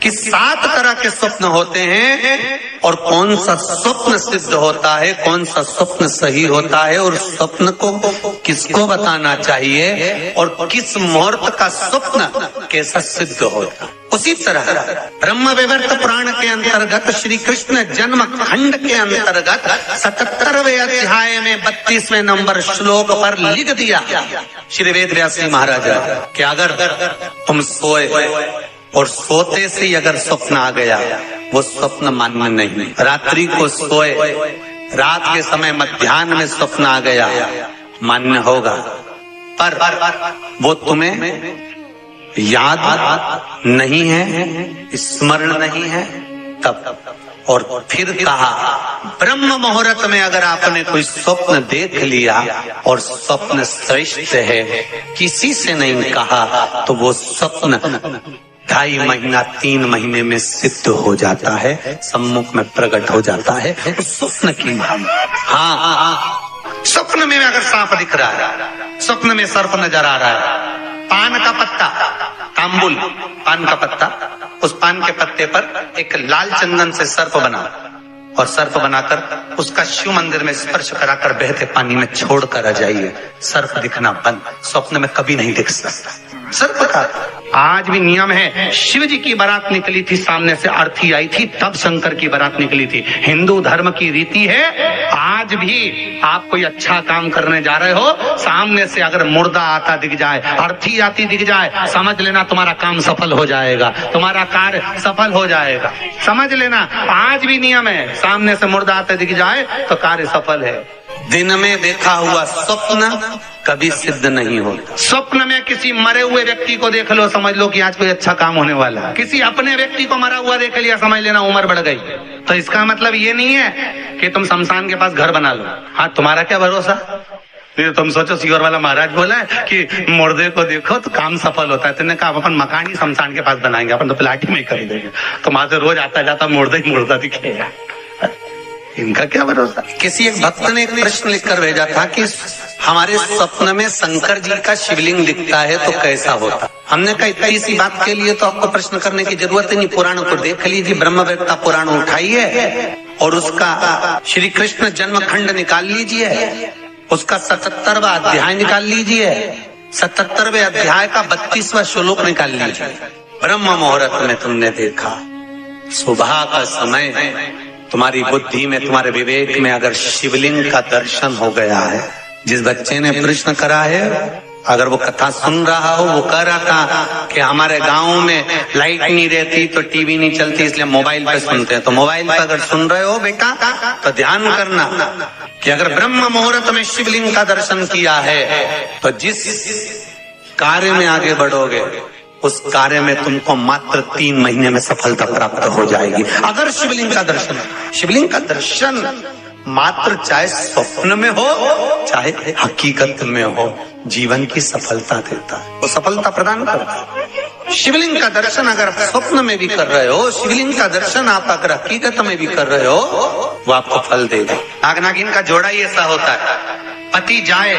कि 7 तरह के स्वप्न होते हैं और कौन सा स्वप्न सिद्ध होता है, कौन सा स्वप्न सही होता है और स्वप्न को किसको बताना चाहिए और किस मुहूर्त का स्वप्न कैसा सिद्ध होता है। उसी तरह ब्रह्म वैवर्त पुराण के अंतर्गत श्री कृष्ण जन्म खंड के अंतर्गत 77वें अध्याय में 32वें नंबर श्लोक पर लिख दिया श्री वेद व्यास जी महाराज कि अगर तुम सोए और सोते से अगर स्वप्न आ गया वो स्वप्न मान्य नहीं। रात्रि को सोए, रात के समय मध्याह्न में स्वप्न आ गया मान्य होगा, पर वो तुम्हें याद नहीं है, स्मरण नहीं है तब। और फिर कहा ब्रह्म मुहूर्त में अगर आपने कोई स्वप्न देख लिया और स्वप्न श्रेष्ठ है, किसी से नहीं कहा, तो वो स्वप्न 2.5 महीना 3 महीने में सिद्ध हो जाता है, सम्मुख में प्रकट हो जाता है। उस स्वप्न की हाँ, स्वप्न में अगर सांप दिख रहा है, स्वप्न में सर्प नजर आ रहा है, पान का पत्ता, तांबुल पान का पत्ता, उस पान के पत्ते पर एक लाल चंदन से सर्प बना और सर्प बनाकर उसका शिव मंदिर में स्पर्श कराकर बहते पानी में छोड़कर आ जाइए, सर्प दिखना बंद। स्वप्न में कभी नहीं दिख सकता सर्प का। आज भी नियम है, शिव जी की बारात निकली थी, सामने से अर्थी आई थी, तब शंकर की बारात निकली थी। हिंदू धर्म की रीति है, आज भी आप कोई अच्छा काम करने जा रहे हो, सामने से अगर मुर्दा आता दिख जाए, अर्थी आती दिख जाए, समझ लेना तुम्हारा काम सफल हो जाएगा, तुम्हारा कार्य सफल हो जाएगा। समझ लेना, आज भी नियम है, सामने से मुर्दा आते दिख जाए तो कार्य सफल है। दिन में देखा हुआ स्वप्न कभी सिद्ध नहीं होता। स्वप्न में किसी मरे हुए व्यक्ति को देख लो, समझ लो कि आज कोई अच्छा काम होने वाला है। किसी अपने व्यक्ति को मरा हुआ देख लिया, समझ लेना उम्र बढ़ गई। तो इसका मतलब ये नहीं है कि तुम शमशान के पास घर बना लो। हाँ, तुम्हारा क्या भरोसा, तो तुम सोचो सीवर वाला महाराज बोला है कि मुर्दे को देखो तो काम सफल होता है, तुमने कहा अपन मकान ही शमशान के पास बनाएंगे, अपन तो प्लाट ही में खरीदेंगे, तो वहां से रोज आता जाता मुर्दा ही मुर्दा दिखेगा। इनका क्या भरोसा। किसी एक भक्त ने एक प्रश्न लिखकर भेजा था कि हमारे स्वप्न में शंकर जी का शिवलिंग दिखता है तो कैसा होता। हमने कहा इतनी सी बात के लिए तो आपको प्रश्न करने की जरूरत ही नहीं, पुराण को देख लीजिए, ब्रह्मवेत्ता पुराण उठाइए और उसका श्री कृष्ण जन्म खंड निकाल लीजिए, उसका 77वां अध्याय निकाल लीजिए, 77वें अध्याय का 32वां श्लोक निकाल लीजिए। ब्रह्म मुहूर्त में तुमने देखा, सुबह का समय है, तुम्हारी बुद्धि में, तुम्हारे विवेक में अगर शिवलिंग का दर्शन हो गया है। जिस बच्चे ने प्रश्न करा है, अगर वो कथा सुन रहा हो, वो कह रहा था कि हमारे गांव में लाइट नहीं रहती तो टीवी नहीं चलती, इसलिए मोबाइल पे सुनते हैं। तो मोबाइल पे अगर सुन रहे हो बेटा तो ध्यान करना कि अगर ब्रह्म मुहूर्त में शिवलिंग का दर्शन किया है तो जिस कार्य में आगे बढ़ोगे उस कार्य में तुमको मात्र 3 महीने में सफलता प्राप्त हो जाएगी। अगर शिवलिंग का दर्शन मात्र चाहे स्वप्न में हो चाहे हकीकत में हो, जीवन की सफलता देता है, वो सफलता प्रदान करता है। शिवलिंग का दर्शन अगर आप स्वप्न में भी कर रहे हो, शिवलिंग का दर्शन आप अगर हकीकत में भी कर रहे हो, वो आपको फल देगा। नाग नागिन का जोड़ा ही ऐसा होता है, पति जाए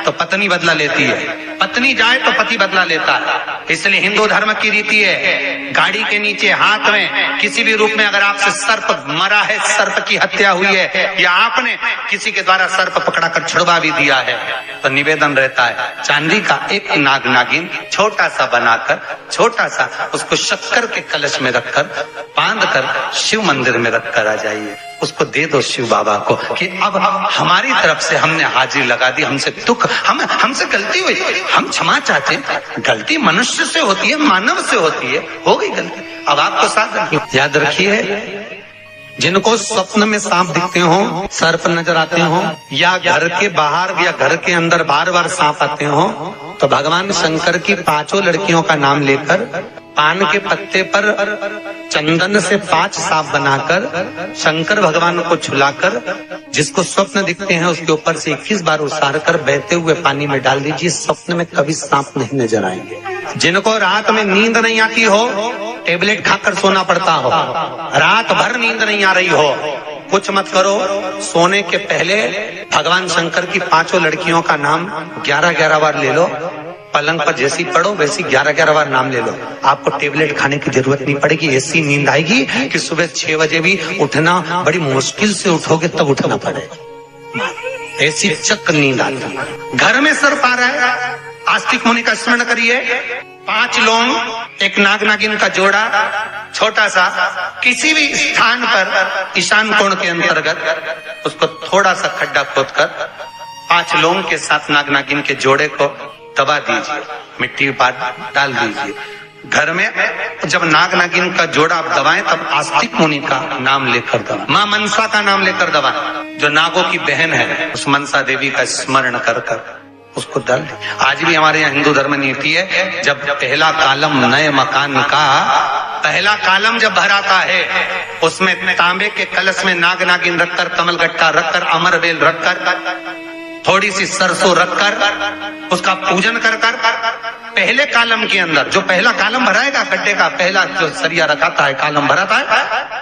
तो पत्नी बदला लेती है, पत्नी जाए तो पति बदला लेता है। इसलिए हिंदू धर्म की रीति है, गाड़ी के नीचे हाथ में किसी भी रूप में अगर आपसे सर्प मरा है, सर्प की हत्या हुई है, या आपने किसी के द्वारा सर्प पकड़ाकर छुड़वा भी दिया है, तो निवेदन रहता है चांदी का एक नाग नागिन छोटा सा बनाकर, छोटा सा उसको शक्कर के कलश में रखकर बांधकर शिव मंदिर में रखकर आ जाइए, उसको दे दो शिव बाबा को कि अब हमारी तरफ से हमने हाजिरी लगा दी, हमसे दुख, हमसे गलती हुई, हम क्षमा चाहते हैं। गलती मनुष्य से होती है, मानव से होती है, हो गई गलती, अब आपको साथ याद रखिए। जिनको स्वप्न में सांप दिखते हो, सर्प नजर आते हो, या घर के बाहर या घर के अंदर बार बार सांप आते हो, तो भगवान शंकर की 5 लड़कियों का नाम लेकर पान के पत्ते पर चंदन से 5 सांप बनाकर शंकर भगवान को छुलाकर, जिसको स्वप्न दिखते हैं उसके ऊपर से 21 बार उसार कर बहते हुए पानी में डाल दीजिए, स्वप्न में कभी सांप नहीं नजर आएंगे। जिनको रात में नींद नहीं आती हो, टेबलेट खाकर सोना पड़ता हो, रात भर नींद नहीं आ रही हो, कुछ मत करो, सोने के पहले भगवान शंकर की 5 लड़कियों का नाम 11-11 बार ले लो पलंग पर जैसी पड़ो वैसी 11-11 बार नाम ले लो, आपको टेबलेट खाने की जरूरत नहीं पड़ेगी। ऐसी नींद आएगी कि सुबह 6 बजे भी उठना बड़ी मुश्किल से उठोगे तब उठना पड़ेगा, ऐसी चक नींद आती है। घर में सर पा रहा है, आस्तिक मुनि का स्मरण करिए। 5 लौंग, एक नाग नागिन का जोड़ा, छोटा सा, किसी भी स्थान पर ईशान कोण के अंतर्गत उसको थोड़ा सा खड्डा खोदकर 5 लौंग के साथ नाग नागिन के जोड़े को दबा दीजिए, मिट्टी पर डाल दीजिए। घर में जब नाग नागिन का जोड़ा आप दबाएं तब आस्तिक मुनि का नाम लेकर दबाएं, मां मनसा का नाम लेकर दबाएं, जो नागों की बहन है, उस मनसा देवी का स्मरण कर कर उसको डाल दे। आज भी हमारे यहाँ हिंदू धर्म नीति है, जब पहला कालम नए मकान का पहला कालम जब भराता है, उसमें तांबे के कलश में नाग नागिन रखकर, कमल गट्टा रखकर, अमर बेल रखकर, थोड़ी सी सरसों रखकर उसका पूजन कर कर पहले कालम के अंदर, जो पहला कालम भराएगा गड्ढे का, पहला जो सरिया रखाता है, कालम भराता है,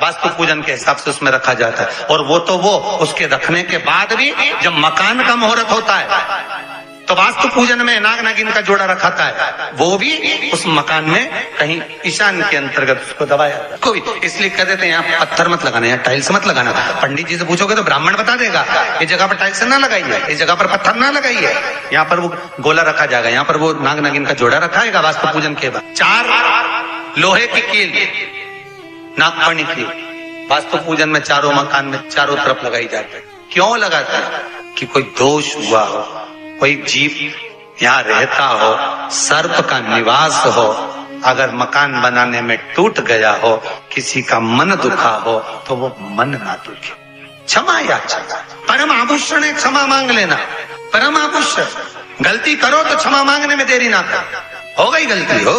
वास्तु पूजन के हिसाब से उसमें रखा जाता है। और वो तो वो उसके रखने के बाद भी जब मकान का मुहूर्त होता है तो वास्तु पूजन में नाग नागिन का जोड़ा रखाता है, वो भी उस मकान में कहीं ईशान के अंतर्गत उसको दबाया। कोई इसलिए कह देते हैं यहाँ पत्थर मत लगाना, यहाँ टाइल्स मत लगाना। पंडित जी से पूछोगे तो ब्राह्मण बता देगा, इस जगह पर टाइल्स ना लगाइए, इस जगह पर पत्थर ना लगाइए, यहाँ पर वो गोला रखा जाएगा, यहाँ पर वो नाग नागिन का जोड़ा रखाएगा वास्तु पूजन के बाद। 4 लोहे की कील, नागफनी की, वास्तु पूजन में चारों मकान में चारों तरफ लगाई जाती है। क्यों लगाते हैं? कि कोई दोष हुआ हो, कोई जीव यहाँ रहता हो, सर्प का निवास हो, अगर मकान बनाने में टूट गया हो, किसी का मन दुखा हो, तो वो मन ना दुखे। क्षमा याचना, परम आभूषण है, क्षमा मांग लेना, परम आभूषण। गलती करो तो क्षमा मांगने में देरी ना करो, हो गई गलती हो,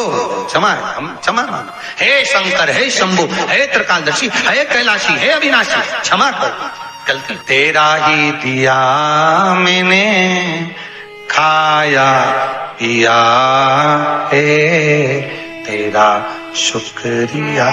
क्षमा है, हम क्षमा मांगो। हे शंकर, हे शंभु, हे त्रिकालदर्शी, हे कैलाशी, हे अविनाशी, क्षमा करो गलती। तेरा ही दिया मैंने खाया पिया है, तेरा शुक्रिया।